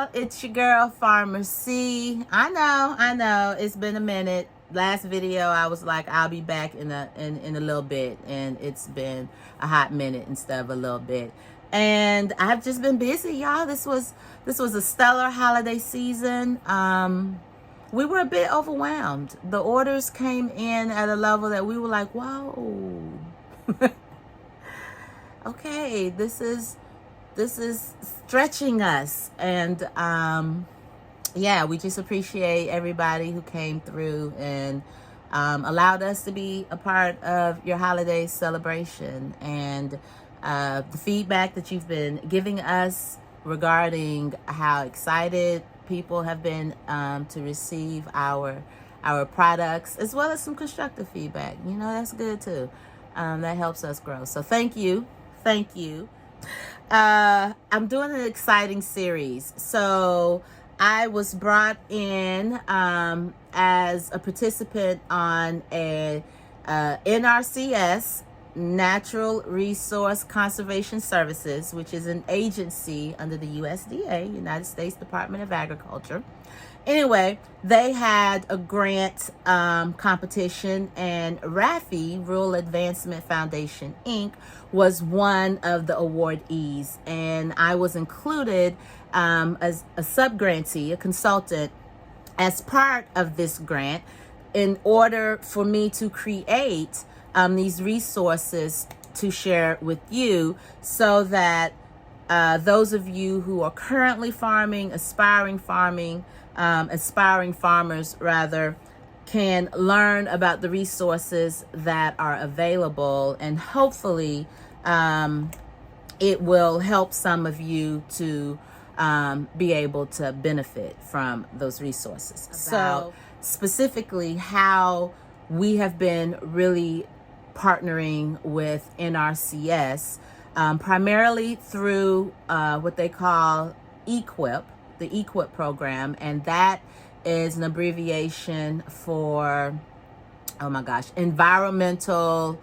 y'all, it's your girl Farmer C. I know it's been a minute. Last video I was like I'll be back in a little bit, and it's been a hot minute instead of a little bit. And I've just been busy, y'all. This was a stellar holiday season. We were a bit overwhelmed. The orders came in at a level that we were like, whoa. Okay, this is stretching us. And yeah, we just appreciate everybody who came through and allowed us to be a part of your holiday celebration, and the feedback that you've been giving us regarding how excited people have been to receive our products, as well as some constructive feedback. You know, that's good too. That helps us grow. So thank you. I'm doing an exciting series. So I was brought in as a participant on a NRCS, Natural Resource Conservation Services, which is an agency under the USDA, United States Department of Agriculture. Anyway, they had a grant competition, and RAFI, Rural Advancement Foundation, Inc., was one of the awardees. And I was included as a sub-grantee, a consultant, as part of this grant in order for me to create these resources to share with you, so that those of you who are currently farming, aspiring farmers rather, can learn about the resources that are available, and hopefully it will help some of you to be able to benefit from those resources. So specifically how we have been really partnering with NRCS, primarily through what they call EQIP, the EQIP program, and that is an abbreviation for, oh my gosh, Environmental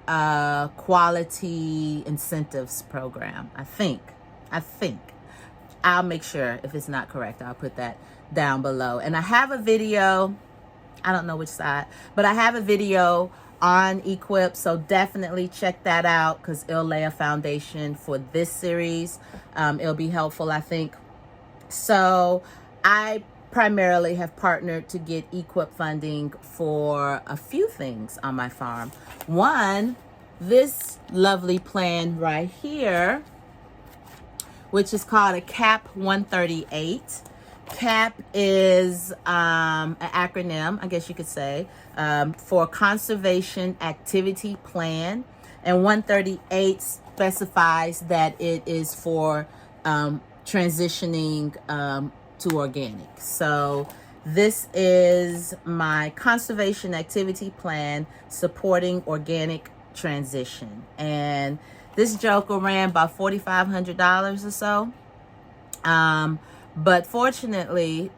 Quality Incentives Program. I think. I'll make sure if it's not correct. I'll put that down below. And I have a video, I don't know which side, but I have a video on EQIP, so definitely check that out, because it'll lay a foundation for this series. It'll be helpful, I think. So I primarily have partnered to get EQIP funding for a few things on my farm. One, this lovely plan right here, which is called a CAP 138. CAP is an acronym, I guess you could say, for Conservation Activity Plan, and 138 specifies that it is for transitioning to organic. So this is my conservation activity plan supporting organic transition, and this joker ran about $4,500 or so. But fortunately,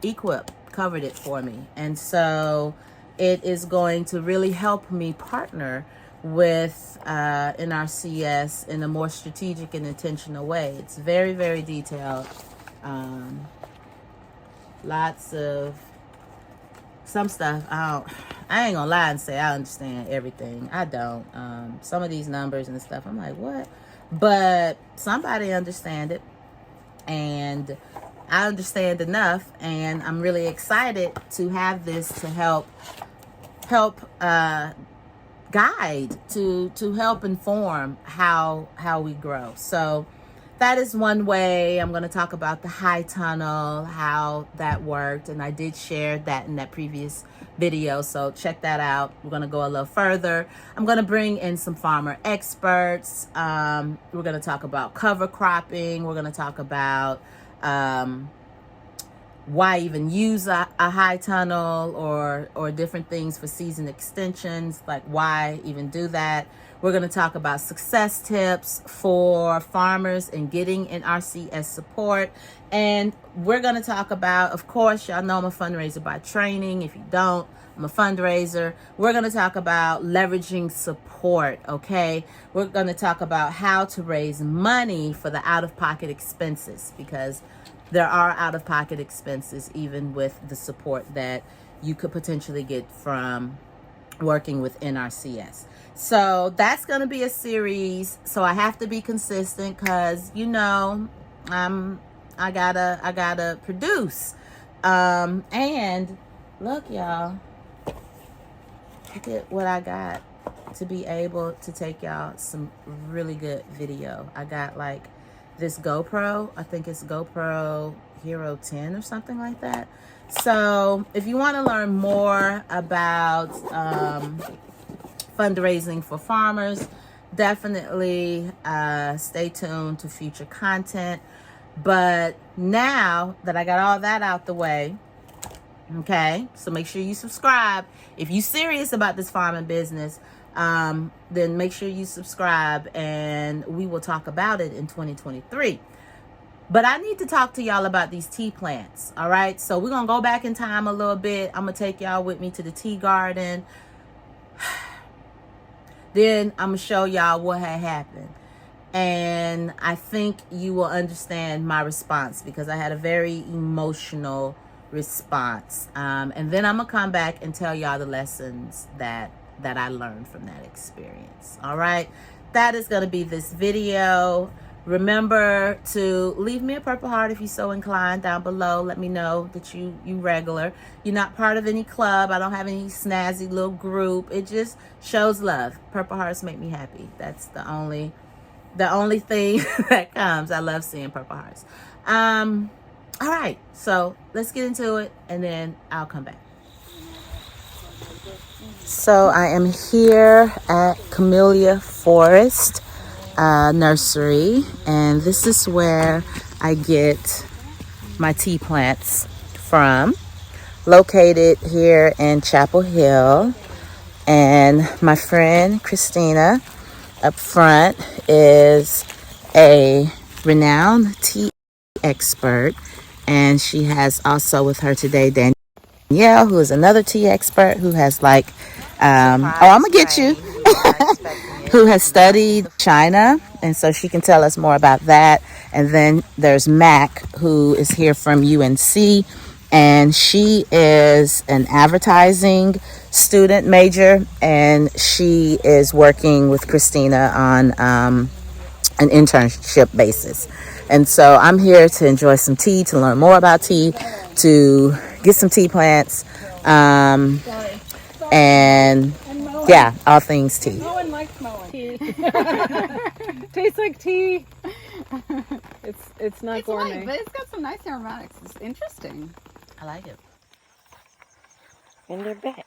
EQIP covered it for me. And so it is going to really help me partner with NRCS in a more strategic and intentional way. It's very, very detailed. Lots of some stuff. I ain't gonna lie and say I understand everything. I don't. Some of these numbers and stuff, I'm like, what? But somebody understand it, and I understand enough, and I'm really excited to have this to help guide, to help inform how we grow. So that is one way. I'm going to talk about the high tunnel, how that worked, and I did share that in that previous video, so check that out. We're going to go a little further. I'm going to bring in some farmer experts. We're going to talk about cover cropping. We're going to talk about why even use a high tunnel or different things for season extensions, like why even do that. We're going to talk about success tips for farmers in getting NRCS support. And we're going to talk about, of course, y'all know I'm a fundraiser by training. If you don't, I'm a fundraiser. We're going to talk about leveraging support, okay? We're going to talk about how to raise money for the out-of-pocket expenses, because there are out-of-pocket expenses even with the support that you could potentially get from working with NRCS. So that's going to be a series. So I have to be consistent because, you know, I gotta produce. And look, y'all, look at what I got to be able to take y'all some really good video. I got like this GoPro. I think it's GoPro Hero 10 or something like that. So if you want to learn more about fundraising for farmers, definitely stay tuned to future content. But now that I got all that out the way, okay, so make sure you subscribe. If you're serious about this farming business, then make sure you subscribe and we will talk about it in 2023. But I need to talk to y'all about these tea plants, all right? So we're going to go back in time a little bit. I'm going to take y'all with me to the tea garden. Then I'm going to show y'all what had happened. And I think you will understand my response because I had a very emotional response. And then I'm going to come back and tell y'all the lessons that I learned from that experience. All right. That is going to be this video. Remember to leave me a purple heart if you're so inclined down below. Let me know that you regular. You're not part of any club. I don't have any snazzy little group. It just shows love. Purple hearts make me happy. That's the only thing that comes. I love seeing purple hearts. All right, so let's get into it and then I'll come back. So I am here at Camellia Forest Nursery, and this is where I get my tea plants from, located here in Chapel Hill. And my friend Christina up front is a renowned tea expert, and she has also with her today Danielle, who is another tea expert who has like I'm gonna get you who has studied China, and so she can tell us more about that. And then there's Mac, who is here from UNC, and she is an advertising student major, and she is working with Christina on an internship basis. And so I'm here to enjoy some tea, to learn more about tea, to get some tea plants, and yeah, all things tea. Moen likes mowing. Tea. Tastes like tea. It's not gourmet. Light, but it's got some nice aromatics. It's interesting. I like it. And they're back.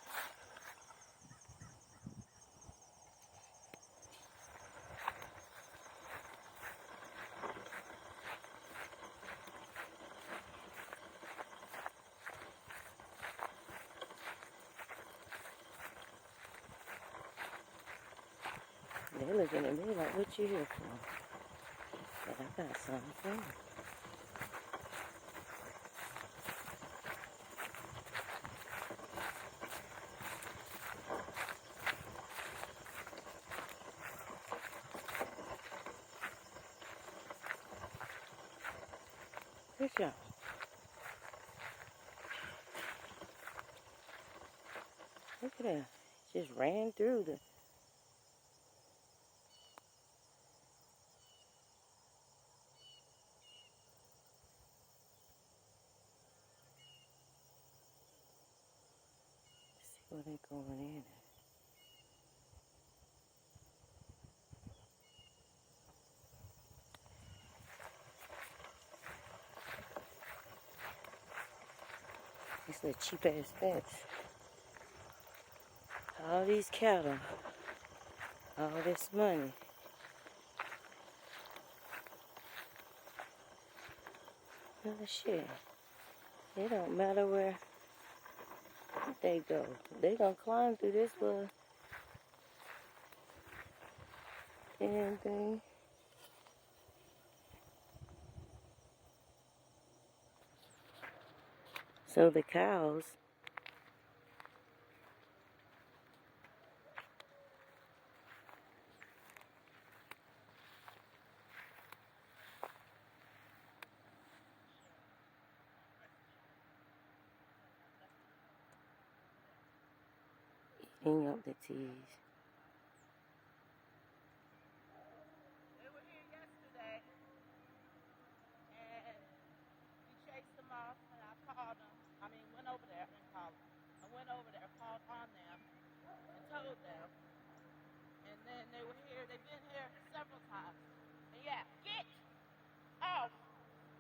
They're looking at me like, what you here for? But I got something for you. Good job. Look at that. Just ran through the... See where they going in. These little cheap ass fence. All these cattle. All this money. Oh shit. It don't matter where they go. They gonna climb through this little damn thing. So the cows, eating up the teas. They were here yesterday, and we chased them off, and I called them. I mean, went over there and called them. I went over there, called on them, and told them. And then they were here. They've been here several times. And yeah, get off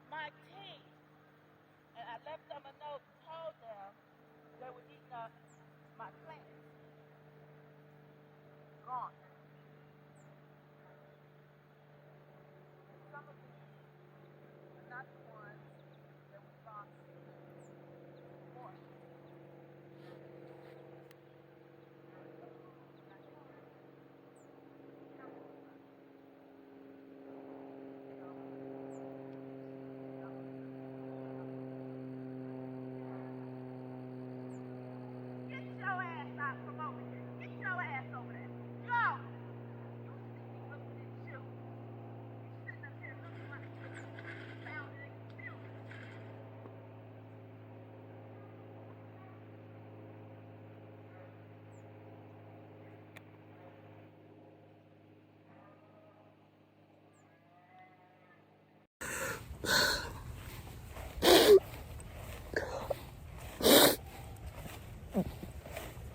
my team. And I left them a note and told them they were eating up my plants. Gone. Some of these are not the ones that we thought were. Get your ass out from over here. Get your ass over there. Go! You sneaky looking at you. You sitting up here looking like you found it in the field.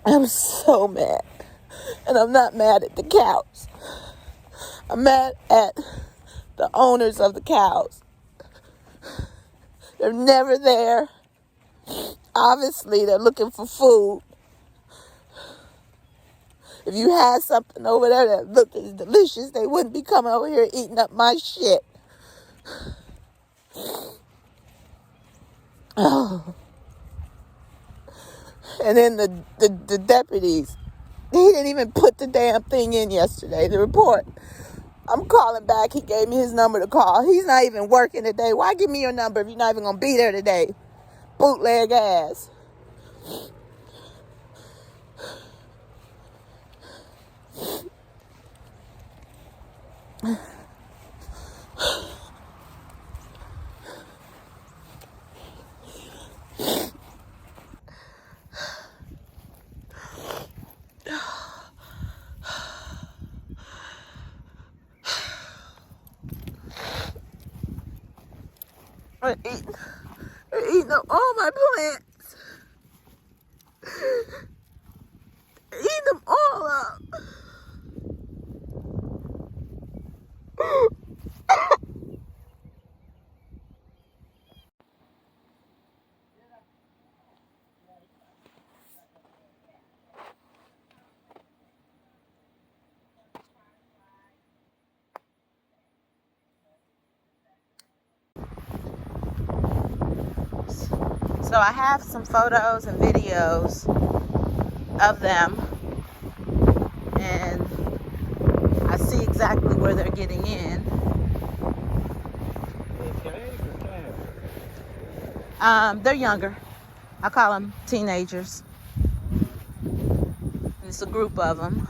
I'm so mad. And I'm not mad at the cows. I'm mad at the owners of the cows. They're never there. Obviously, they're looking for food. If you had something over there that looked as delicious, they wouldn't be coming over here eating up my shit. Oh. And then the deputies, he didn't even put the damn thing in yesterday, the report. I'm calling back. He gave me his number to call. He's not even working today. Why give me your number if you're not even going to be there today? Bootleg ass. They're eating up all my plants. They're eating them all up. So I have some photos and videos of them, and I see exactly where they're getting in. They're younger. I call them teenagers. And it's a group of them.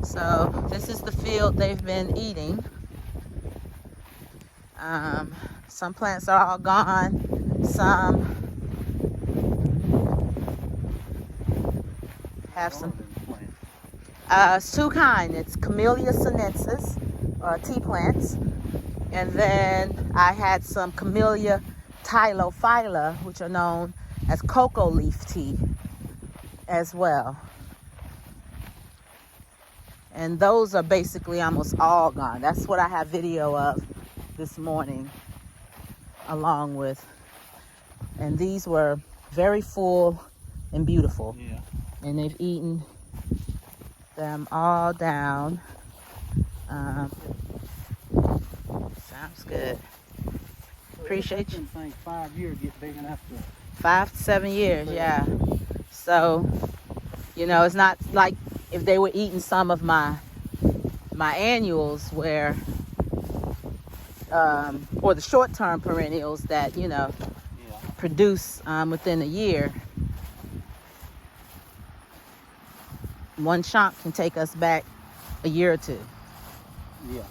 So this is the field they've been eating. Some plants are all gone. Some have some. It's two kinds. It's Camellia sinensis, or tea plants. And then I had some Camellia tylophylla, which are known as cocoa leaf tea as well. And those are basically almost all gone. That's what I have video of this morning along with. And these were very full and beautiful. Yeah. And they've eaten them all down. Sounds good. Appreciate you. I think 5 years get big enough to. 5 to 7 years, yeah. So, you know, it's not like if they were eating some of my annuals where, or the short-term perennials that, you know, produce within a year. One chunk can take us back a year or two. Yeah.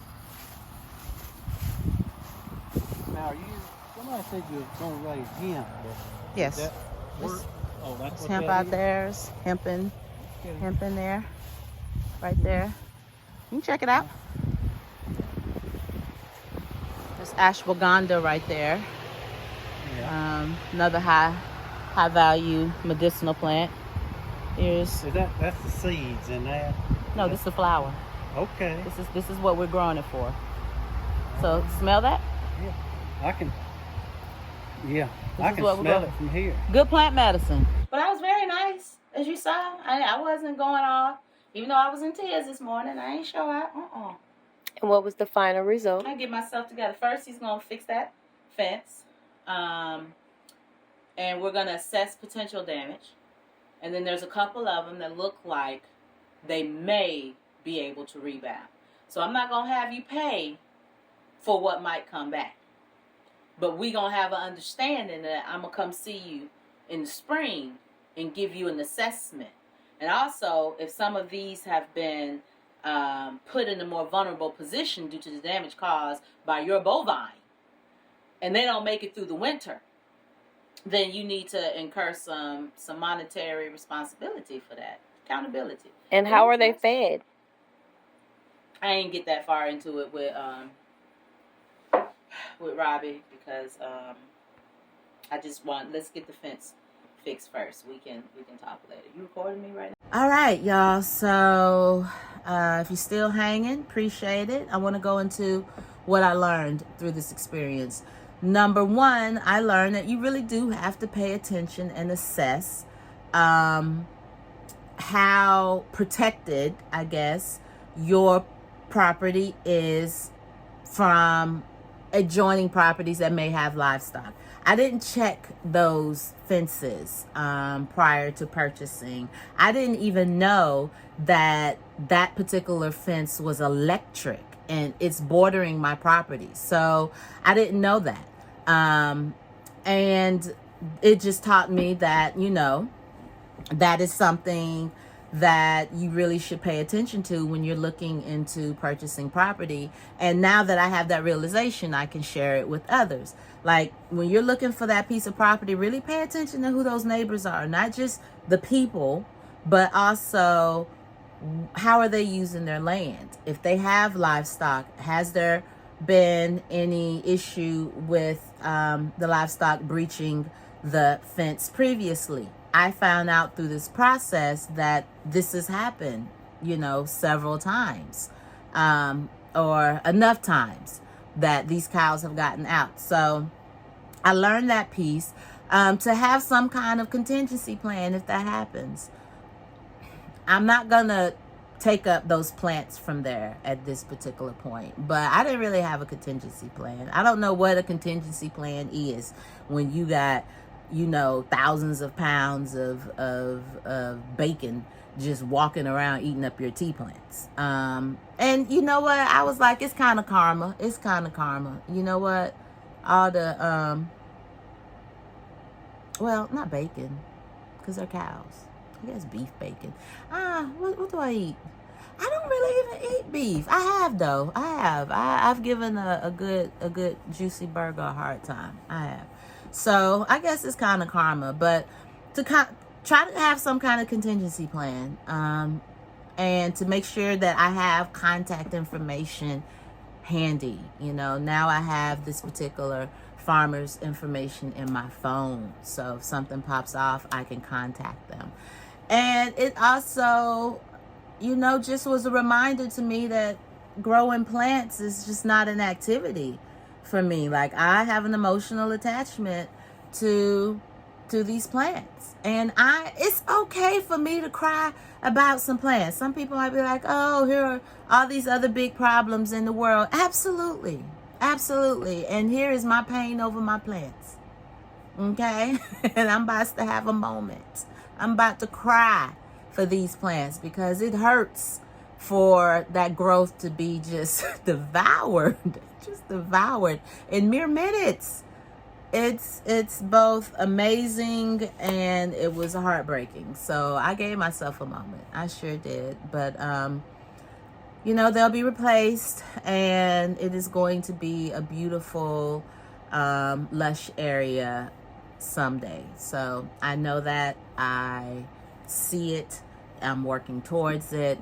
Now, somebody said you were going to raise hemp. Yes. That work? Oh, that's what Hemp that out is? there. There's hemp in there. Right there. You can check it out. There's ashwagandha right there. Yeah. Another high value medicinal plant. Here's So that's the seeds in there? no, this is the flower. Okay. This is what we're growing it for. So smell that? Yeah. I can is what we're smell going- it from here. Good plant medicine. But that was very nice, as you saw. I wasn't going off, even though I was in tears this morning. I ain't show out. And what was the final result? I get myself together. First, he's gonna fix that fence, and we're gonna assess potential damage. And then there's a couple of them that look like they may be able to rebound. So I'm not gonna have you pay for what might come back. But we gonna have an understanding that I'm gonna come see you in the spring and give you an assessment. And also, if some of these have been put in a more vulnerable position due to the damage caused by your bovine, and they don't make it through the winter, then you need to incur some monetary responsibility for that. Accountability. And how are they fed? I ain't get that far into it with Robbie because I just let's get the fence fixed first. We can talk later. You recording me right now? All right, y'all. So if you're still hanging, appreciate it. I want to go into what I learned through this experience. Number one, I learned that you really do have to pay attention and assess how protected, I guess, your property is from adjoining properties that may have livestock. I didn't check those fences prior to purchasing. I didn't even know that that particular fence was electric and it's bordering my property. So I didn't know that. And it just taught me that, you know, that is something that you really should pay attention to when you're looking into purchasing property. And now that I have that realization, I can share it with others. Like when you're looking for that piece of property, really pay attention to who those neighbors are, not just the people, but also how are they using their land? If they have livestock, has there been any issue with the livestock breaching the fence previously? I found out through this process that this has happened, you know, several times, or enough times that these cows have gotten out. So I learned that piece, to have some kind of contingency plan if that happens. I'm not gonna take up those plants from there at this particular point, but I didn't really have a contingency plan. I don't know what a contingency plan is when you got, you know, thousands of pounds of bacon just walking around eating up your tea plants. And you know what? I was like, it's kind of karma. It's kind of karma. You know what? All the, well, not bacon, because they're cows. I guess beef bacon. What do I eat? I don't really even eat beef. I have though. I've given a good juicy burger a hard time. I have. So I guess it's kind of karma, but to try to have some kind of contingency plan, and to make sure that I have contact information handy. You know, now I have this particular farmer's information in my phone, so if something pops off, I can contact them. And it also, you know, just was a reminder to me that growing plants is just not an activity for me. Like, I have an emotional attachment to to these plants. And it's okay for me to cry about some plants. Some people might be like, oh, here are all these other big problems in the world. Absolutely. Absolutely. And here is my pain over my plants. Okay? And I'm about to have a moment. I'm about to cry for these plants because it hurts for that growth to be just devoured. Just devoured in mere minutes. It's both amazing and it was heartbreaking. So I gave myself a moment. I sure did. But you know, they'll be replaced, and it is going to be a beautiful lush area someday. So I know that. I see it. I'm working towards it.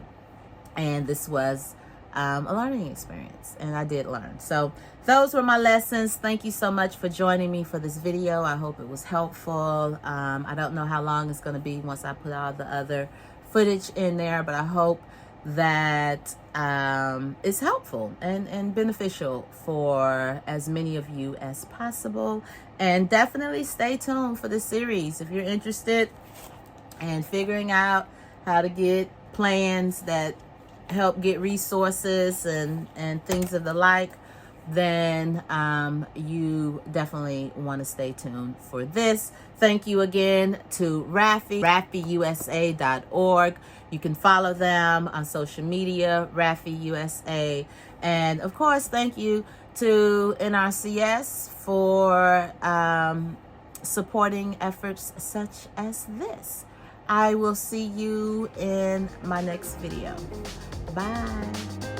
And this was a learning experience, and I did learn. So those were my lessons. Thank you so much for joining me for this video. I hope it was helpful. I don't know how long it's going to be once I put all the other footage in there, but I hope that it's helpful and beneficial for as many of you as possible. And definitely stay tuned for the series if you're interested in figuring out how to get plans that help get resources and things of the like. Then you definitely want to stay tuned for this. Thank you again to Raffi, RaffiUSA.org. You can follow them on social media, Raffi USA. And of course, thank you to NRCS for supporting efforts such as this. I will see you in my next video. Bye.